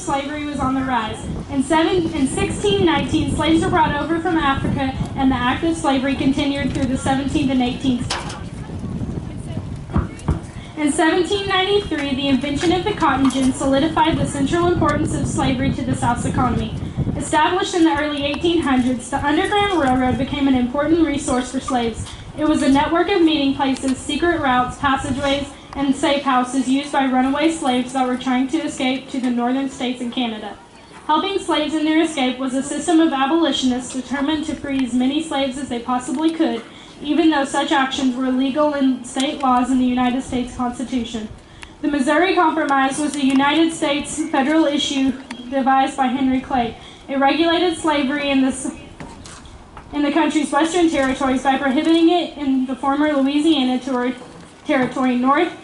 slavery was on the rise. In 1619, slaves were brought over from Africa, and the act of slavery continued through the 17th and 18th. In 1793, the invention of the cotton gin solidified the central importance of slavery to the South's economy. Established in the early 1800s, the Underground Railroad became an important resource for slaves. It was a network of meeting places, secret routes, passageways, and safe houses used by runaway slaves that were trying to escape to the northern states and Canada. Helping slaves in their escape was a system of abolitionists determined to free as many slaves as they possibly could, even though such actions were illegal in state laws in the United States Constitution. The Missouri Compromise was a United States federal issue devised by Henry Clay. It regulated slavery in the country's western territories by prohibiting it in the former Louisiana territory north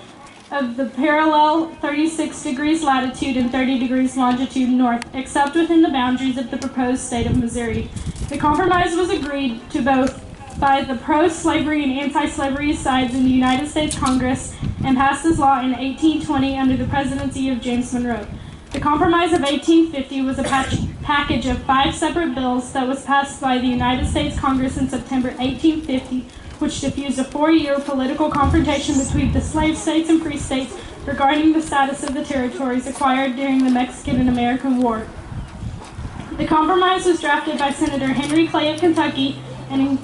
of the parallel 36 degrees latitude and 30 degrees longitude north, except within the boundaries of the proposed state of Missouri. The compromise was agreed to both by the pro-slavery and anti-slavery sides in the United States Congress and passed as law in 1820 under the presidency of James Monroe. The Compromise of 1850 was a package of 5 separate bills that was passed by the United States Congress in September 1850, which diffused a 4-year political confrontation between the slave states and free states regarding the status of the territories acquired during the Mexican and American War. The Compromise was drafted by Senator Henry Clay of Kentucky and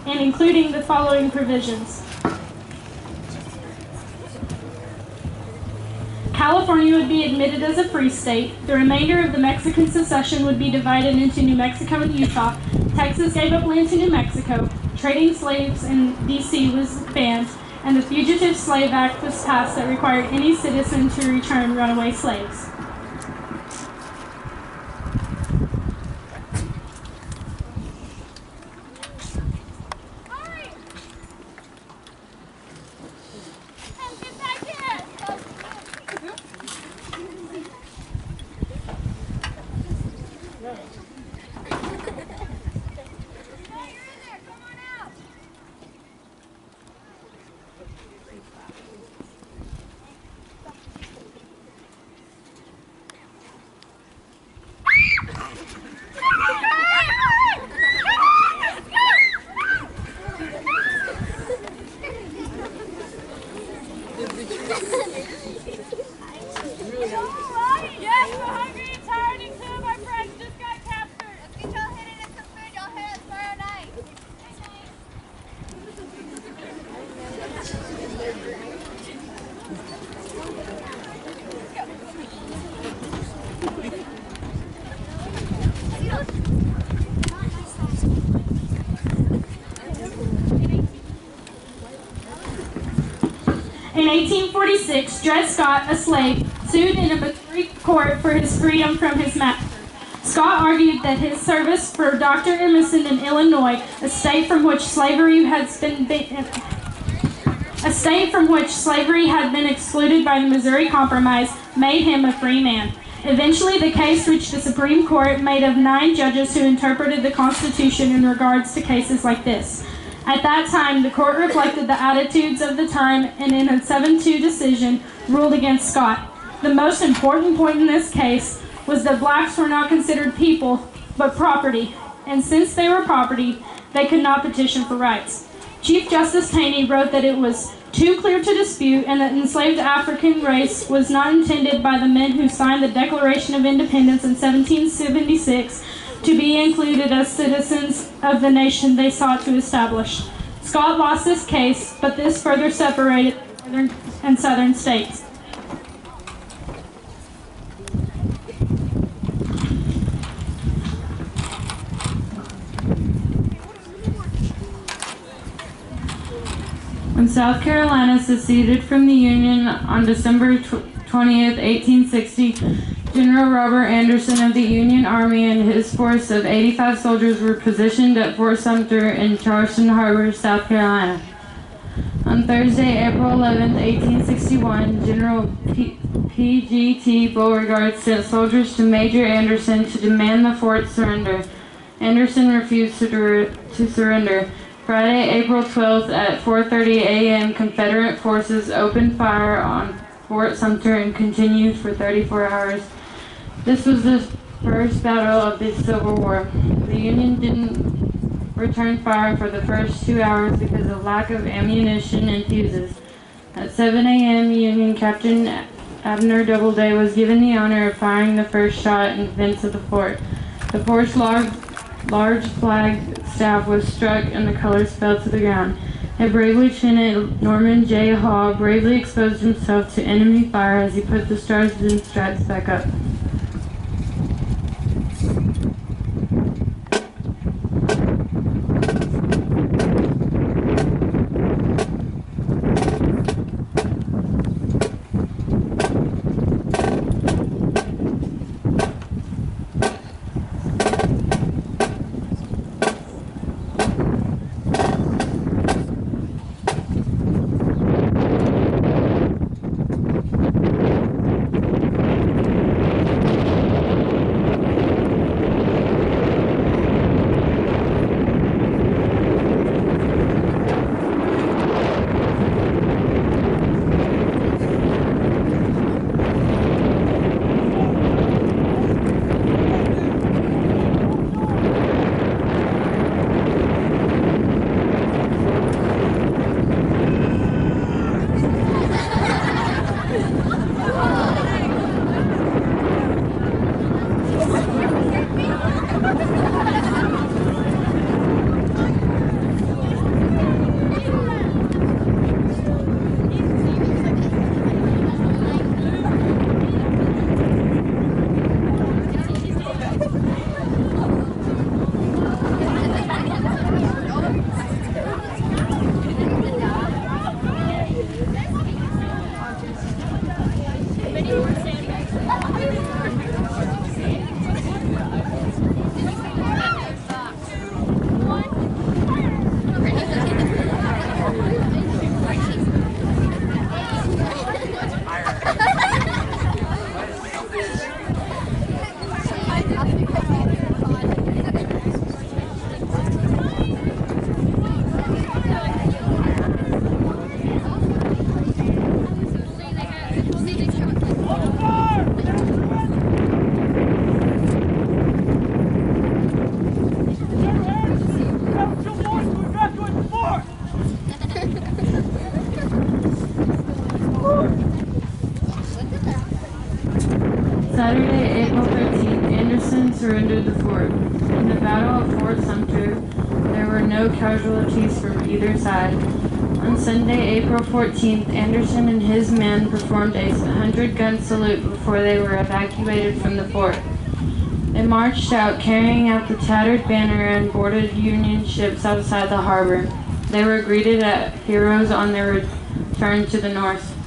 including the following provisions. California would be admitted as a free state. The remainder of the Mexican secession would be divided into New Mexico and Utah. Texas gave up land to New Mexico. Trading slaves in D.C. was banned, and the Fugitive Slave Act was passed that required any citizen to return runaway slaves. In 1846, Dred Scott, a slave, sued in a Missouri court for his freedom from his master. Scott argued that his service for Dr. Emerson in Illinois, a state from which slavery had been excluded by the Missouri Compromise, made him a free man. Eventually, the case reached the Supreme Court, made of 9 judges who interpreted the Constitution in regards to cases like this. At that time, the court reflected the attitudes of the time and in a 7-2 decision ruled against Scott. The most important point in this case was that blacks were not considered people, but property, and since they were property, they could not petition for rights. Chief Justice Taney wrote that it was too clear to dispute and that enslaved African race was not intended by the men who signed the Declaration of Independence in 1776 to be included as citizens of the nation they sought to establish. Scott lost this case, but this further separated northern and southern states. When South Carolina seceded from the Union on December 20th, 1860, General Robert Anderson of the Union Army and his force of 85 soldiers were positioned at Fort Sumter in Charleston Harbor, South Carolina. On Thursday, April 11, 1861, General P.G.T. Beauregard sent soldiers to Major Anderson to demand the fort surrender. Anderson refused to surrender. Friday, April 12th at 4:30 a.m., Confederate forces opened fire on Fort Sumter and continued for 34 hours. This was the first battle of the Civil War. The Union didn't return fire for the first 2 hours because of lack of ammunition and fuses. At 7 a.m., Union Captain Abner Doubleday was given the honor of firing the first shot in defense of the fort. The fort's large flag staff was struck and the colors fell to the ground. A brave Lieutenant Norman J. Hall bravely exposed himself to enemy fire as he put the stars and stripes back up. Saturday, April 13th, Anderson surrendered the fort. In the Battle of Fort Sumter, there were no casualties from either side. On Sunday, April 14th, Anderson and his men performed a 100-gun salute before they were evacuated from the fort. They marched out, carrying out the tattered banner, and boarded Union ships outside the harbor. They were greeted as heroes on their return to the North.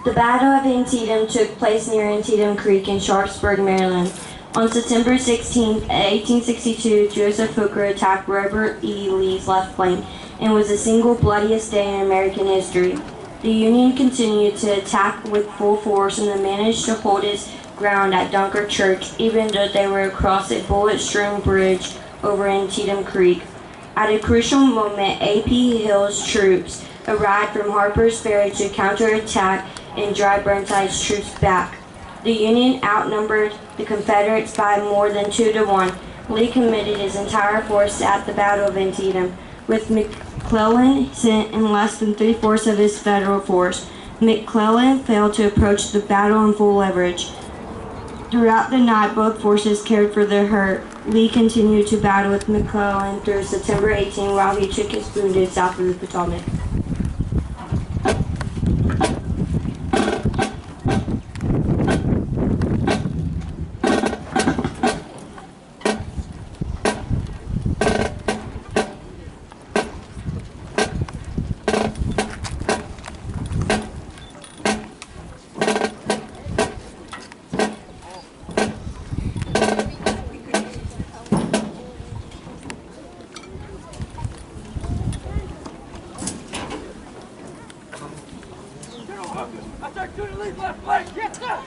The Battle of Antietam took place near Antietam Creek in Sharpsburg, Maryland. On September 16, 1862, Joseph Hooker attacked Robert E. Lee's left flank and was the single bloodiest day in American history. The Union continued to attack with full force and managed to hold its ground at Dunkirk Church, even though they were across a bullet-strewn bridge over Antietam Creek. At a crucial moment, A.P. Hill's troops arrived from Harper's Ferry to counterattack and drive Burnside's troops back. The Union outnumbered the Confederates by more than 2 to 1. Lee committed his entire force at the Battle of Antietam, with McClellan sent in less than 3/4 of his Federal force. McClellan failed to approach the battle in full leverage. Throughout the night, both forces cared for their hurt. Lee continued to battle with McClellan through September 18 while he took his wounded south of the Potomac. Get back! Get back!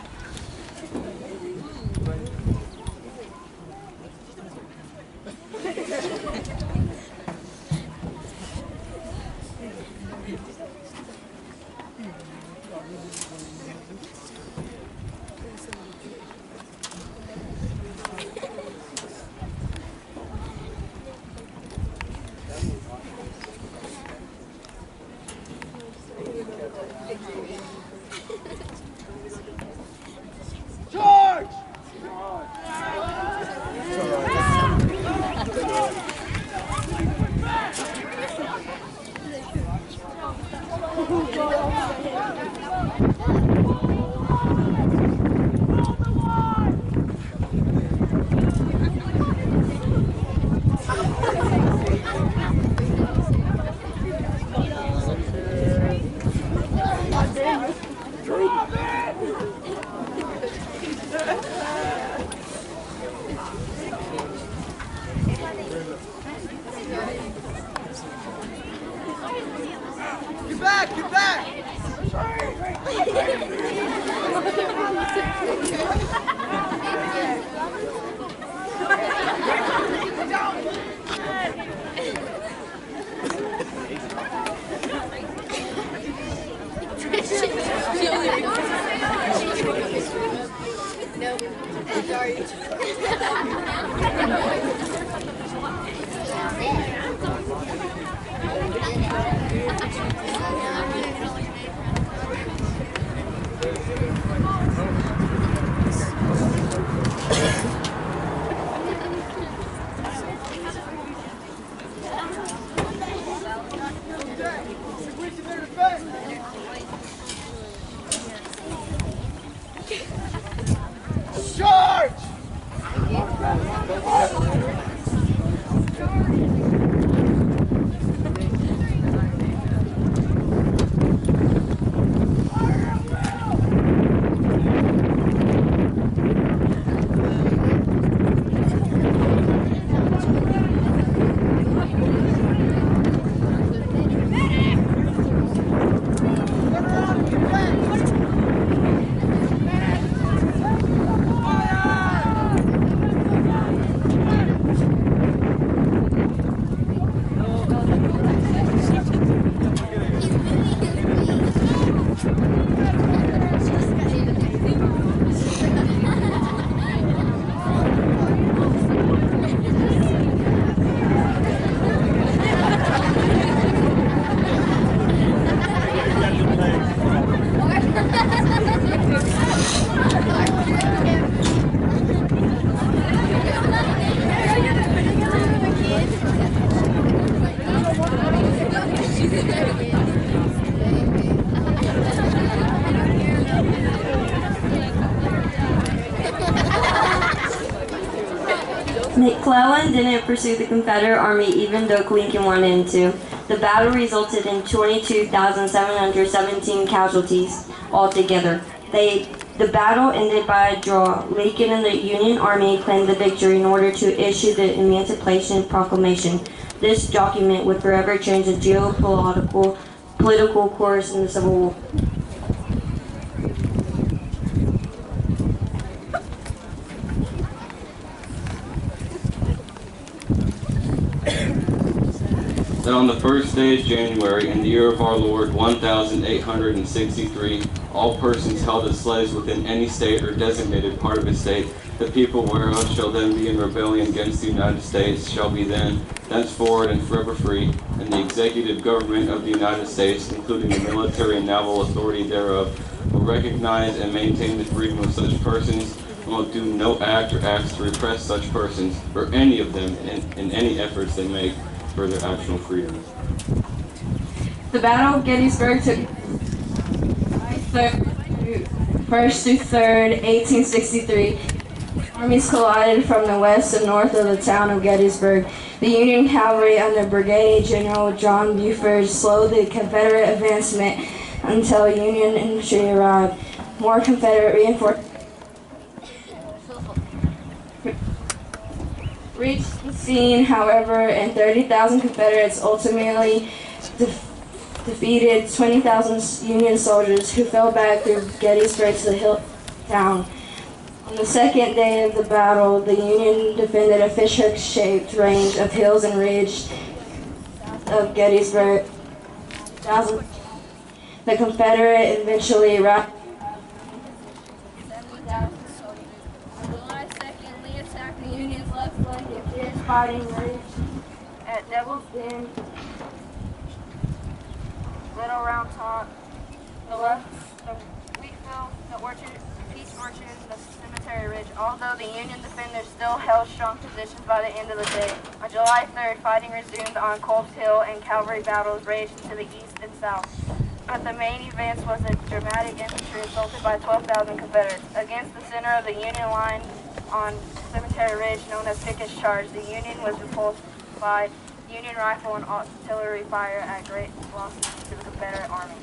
No, sorry. Charge! McClellan didn't pursue the Confederate army even though Lincoln wanted him to. The battle resulted in 22,717 casualties altogether. The battle ended by a draw. Lincoln and the Union Army claimed the victory in order to issue the Emancipation Proclamation. This document would forever change the political course in the Civil War. That on the first day of January, in the year of our Lord, 1863, all persons held as slaves within any state or designated part of a state, the people whereof shall then be in rebellion against the United States, shall be thenceforward and forever free, and the executive government of the United States, including the military and naval authority thereof, will recognize and maintain the freedom of such persons, and will do no act or acts to repress such persons, or any of them, in any efforts they make for their actual freedom. The Battle of Gettysburg took 1st through 3rd, 1863. Armies collided from the west and north of the town of Gettysburg. The Union cavalry under Brigadier General John Buford slowed the Confederate advancement until Union infantry arrived. More Confederate reinforcements reached the scene, however, and 30,000 Confederates ultimately defeated 20,000 Union soldiers who fell back through Gettysburg to the hill town. On the second day of the battle, the Union defended a fishhook-shaped range of hills and ridge of Gettysburg. The Confederate eventually routed. On July 2nd, Lee attacked the Union's left flank and fierce fighting raged at Devil's Den, Little Round Top, the Wheatville, the Orchard, Peace Orchard, and the Cemetery Ridge. Although the Union defenders still held strong positions by the end of the day. On July 3rd, fighting resumed on Culp's Hill and cavalry battles raged to the east and south. But the main event was a dramatic infantry assaulted by 12,000 Confederates. Against the center of the Union line on Cemetery Ridge, known as Pickett's Charge, the Union was repulsed by Union rifle and artillery fire at great losses to the Confederate Army.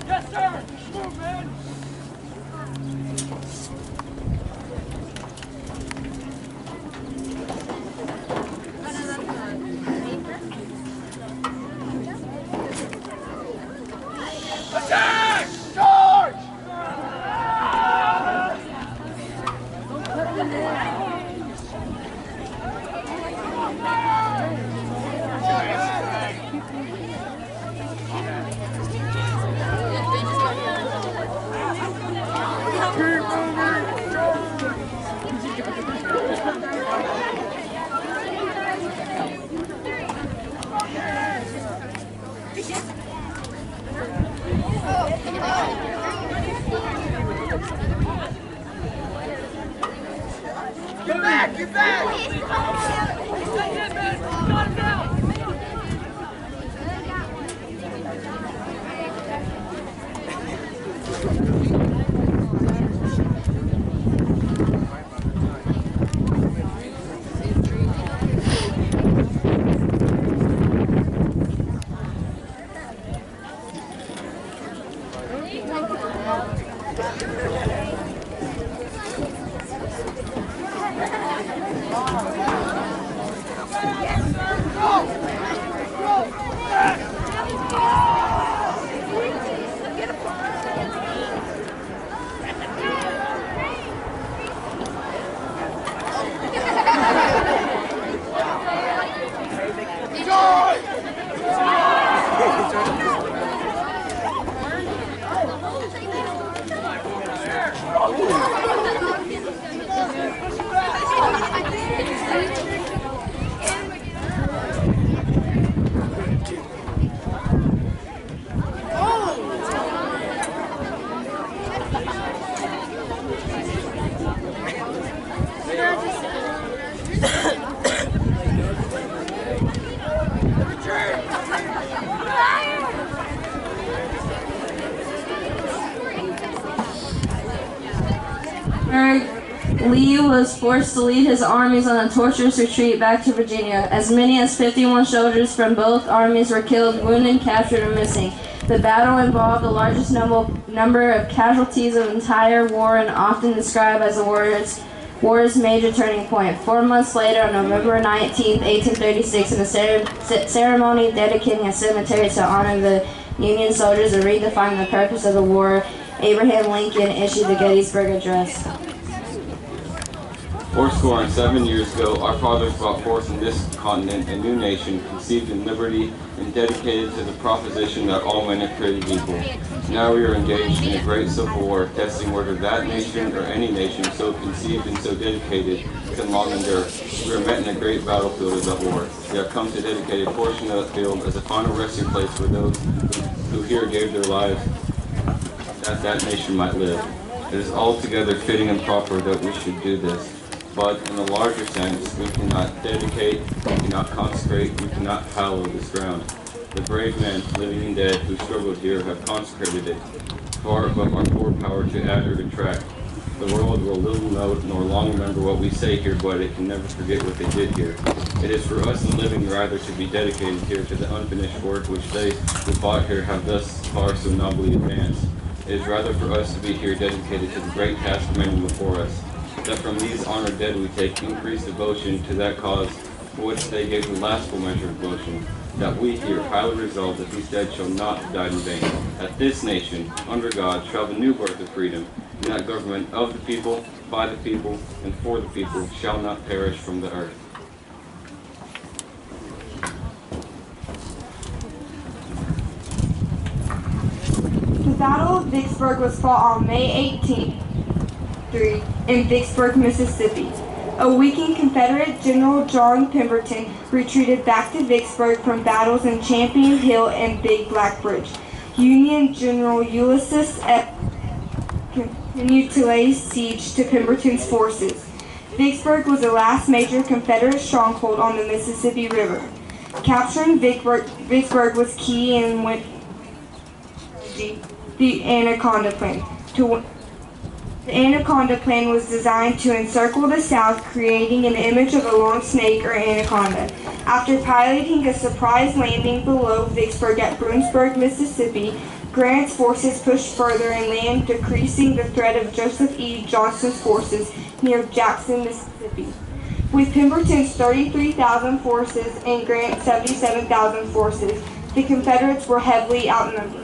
Yes, sir! Move, man! Attack! Charge! Get back! Get back! He was forced to lead his armies on a torturous retreat back to Virginia. As many as 51 soldiers from both armies were killed, wounded, captured, or missing. The battle involved the largest number of casualties of the entire war and often described as the war's major turning point. 4 months later, on November 19, 1836, in a ceremony dedicating a cemetery to honor the Union soldiers and redefine the purpose of the war, Abraham Lincoln issued the Gettysburg Address. 7 years ago, our fathers brought forth in this continent a new nation, conceived in liberty and dedicated to the proposition that all men are created equal. Now we are engaged in a great civil war, testing whether that nation or any nation so conceived and so dedicated can long endure. We are met in a great battlefield of that war. We have come to dedicate a portion of that field as a final resting place for those who here gave their lives that that nation might live. It is altogether fitting and proper that we should do this. But in a larger sense, we cannot dedicate, we cannot consecrate, we cannot hallow this ground. The brave men, living and dead, who struggled here have consecrated it, far above our poor power to add or detract. The world will little note nor long remember what we say here, but it can never forget what they did here. It is for us in living rather to be dedicated here to the unfinished work which they who fought here have thus far so nobly advanced. It is rather for us to be here dedicated to the great task remaining before us, that from these honored dead we take increased devotion to that cause for which they gave the last full measure of devotion, that we here highly resolve that these dead shall not have died in vain, that this nation, under God, shall have a new birth of freedom, and that government of the people, by the people, and for the people shall not perish from the earth. The Battle of Vicksburg was fought on May 18th in Vicksburg, Mississippi. A weakened Confederate General John Pemberton retreated back to Vicksburg from battles in Champion Hill and Big Black Bridge. Union General Ulysses S. continued to lay siege to Pemberton's forces. Vicksburg was the last major Confederate stronghold on the Mississippi River. Capturing Vicksburg was key in the Anaconda Plan. The Anaconda Plan was designed to encircle the South, creating an image of a long snake or anaconda. After piloting a surprise landing below Vicksburg at Bruinsburg, Mississippi, Grant's forces pushed further inland, decreasing the threat of Joseph E. Johnston's forces near Jackson, Mississippi. With Pemberton's 33,000 forces and Grant's 77,000 forces, the Confederates were heavily outnumbered.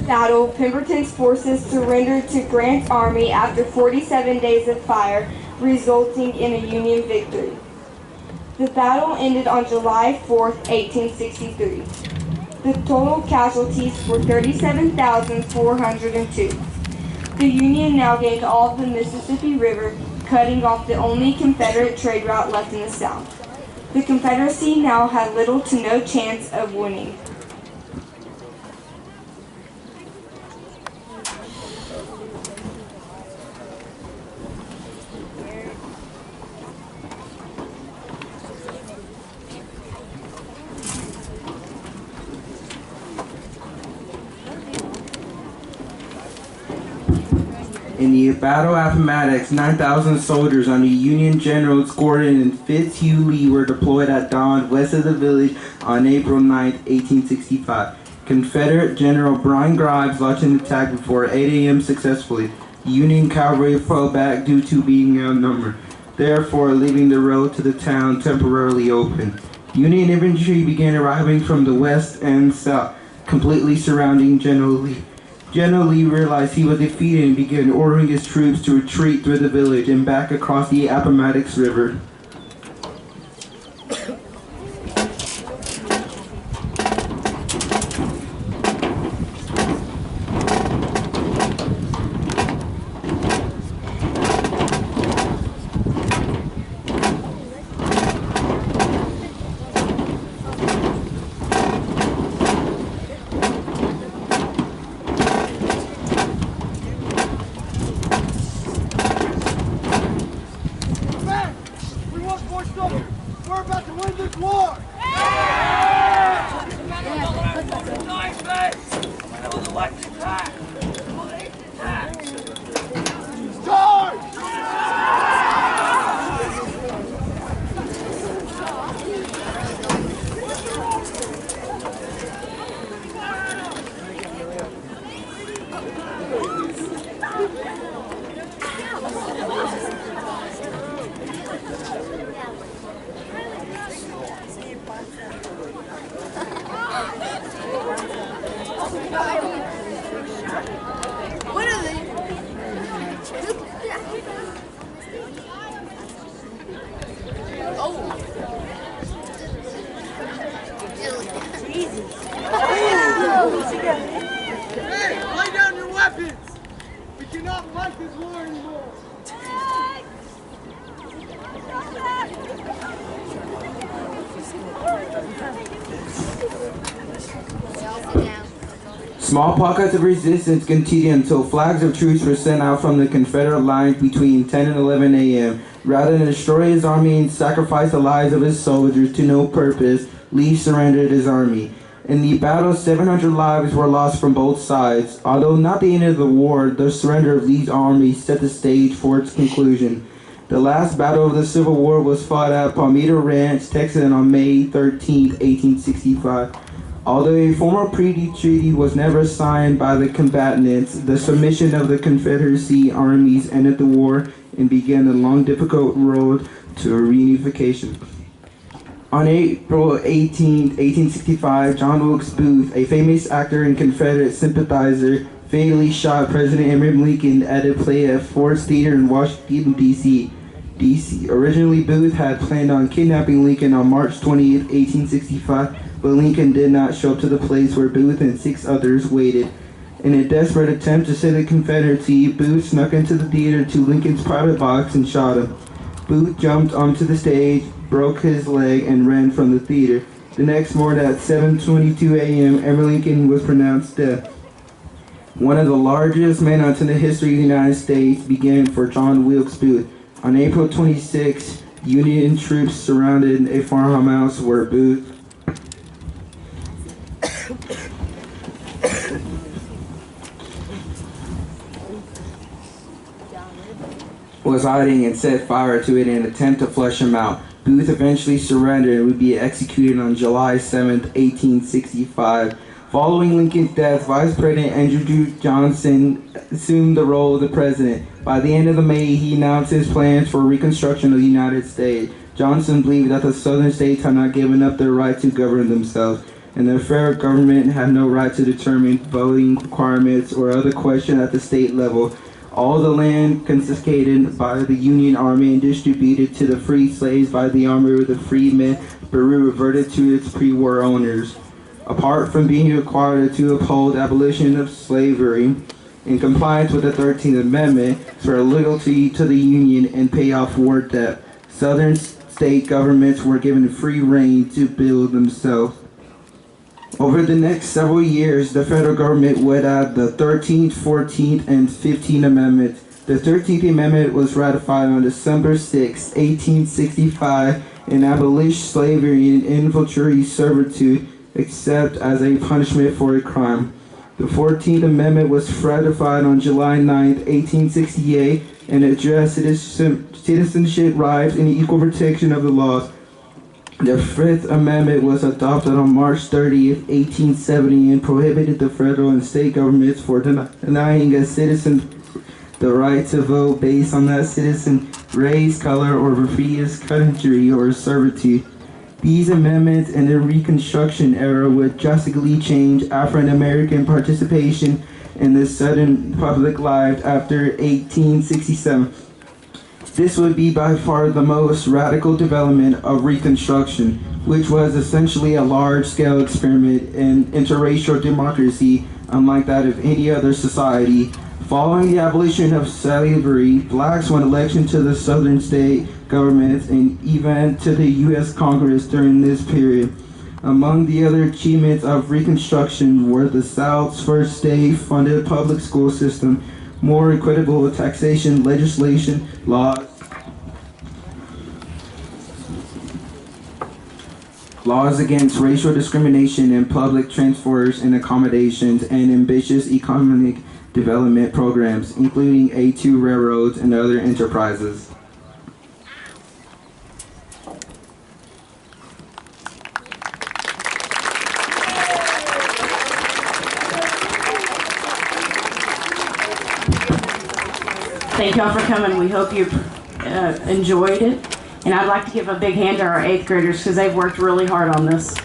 Battle, Pemberton's forces surrendered to Grant's army after 47 days of fire, resulting in a Union victory. The battle ended on July 4, 1863. The total casualties were 37,402. The Union now gained all of the Mississippi River, cutting off the only Confederate trade route left in the South. The Confederacy now had little to no chance of winning. In the Battle of Appomattox, 9,000 soldiers under Union Generals Gordon and Fitzhugh Lee were deployed at dawn west of the village on April 9, 1865. Confederate General Brian Grimes launched an attack before 8 a.m. successfully. Union cavalry fell back due to being outnumbered, therefore leaving the road to the town temporarily open. Union infantry began arriving from the west and south, completely surrounding General Lee. General Lee realized he was defeated and began ordering his troops to retreat through the village and back across the Appomattox River. We're about to win this war! What are they? Oh. Jesus. Hey, lay down your weapons! We cannot fight this war anymore! Small pockets of resistance continued until flags of truce were sent out from the Confederate lines between 10 and 11 a.m. Rather than destroy his army and sacrifice the lives of his soldiers to no purpose, Lee surrendered his army. In the battle, 700 lives were lost from both sides. Although not the end of the war, the surrender of Lee's army set the stage for its conclusion. The last battle of the Civil War was fought at Palmito Ranch, Texas on May 13, 1865. Although a formal treaty was never signed by the combatants, the submission of the Confederacy armies ended the war and began the long, difficult road to reunification. On April 18, 1865, John Wilkes Booth, a famous actor and Confederate sympathizer, fatally shot President Abraham Lincoln at a play at Ford's Theater in Washington, D.C. Originally, Booth had planned on kidnapping Lincoln on March 20, 1865, but Lincoln did not show up to the place where Booth and 6 others waited. In a desperate attempt to save the Confederacy, Booth snuck into the theater to Lincoln's private box and shot him. Booth jumped onto the stage, broke his leg, and ran from the theater. The next morning at 7:22 a.m., Abraham Lincoln was pronounced dead. One of the largest manhunts in the history of the United States began for John Wilkes Booth. On April 26, Union troops surrounded a farmhouse where Booth was hiding and set fire to it in an attempt to flush him out. Booth eventually surrendered and would be executed on July 7, 1865. Following Lincoln's death, Vice President Andrew Johnson assumed the role of the president. By the end of May, he announced his plans for reconstruction of the United States. Johnson believed that the southern states had not given up their right to govern themselves, and the federal government had no right to determine voting requirements or other questions at the state level. All the land confiscated by the Union Army and distributed to the free slaves by the Army of the Freedmen Bureau reverted to its pre-war owners. Apart from being required to uphold abolition of slavery in compliance with the 13th Amendment, for loyalty to the Union and pay off war debt, Southern state governments were given free rein to build themselves. Over the next several years, the federal government would add the 13th, 14th, and 15th Amendments. The 13th Amendment was ratified on December 6, 1865, and abolished slavery and involuntary servitude, except as a punishment for a crime. The 14th Amendment was ratified on July 9, 1868, and addressed citizenship rights and equal protection of the laws. The Fifth Amendment was adopted on March 30, 1870, and prohibited the federal and state governments for denying a citizen the right to vote based on that citizen's race, color, or previous country or servitude. These amendments in the Reconstruction era would drastically change African American participation in the Southern public life after 1867. This would be by far the most radical development of Reconstruction, which was essentially a large-scale experiment in interracial democracy, unlike that of any other society. Following the abolition of slavery, blacks won election to the Southern state governments and even to the U.S. Congress during this period. Among the other achievements of Reconstruction were the South's first state-funded public school system, more equitable taxation legislation, laws against racial discrimination in public transports and accommodations, and ambitious economic development programs, including A2 railroads and other enterprises. Thank y'all for coming. We hope you enjoyed it. And I'd like to give a big hand to our 8th graders because they've worked really hard on this.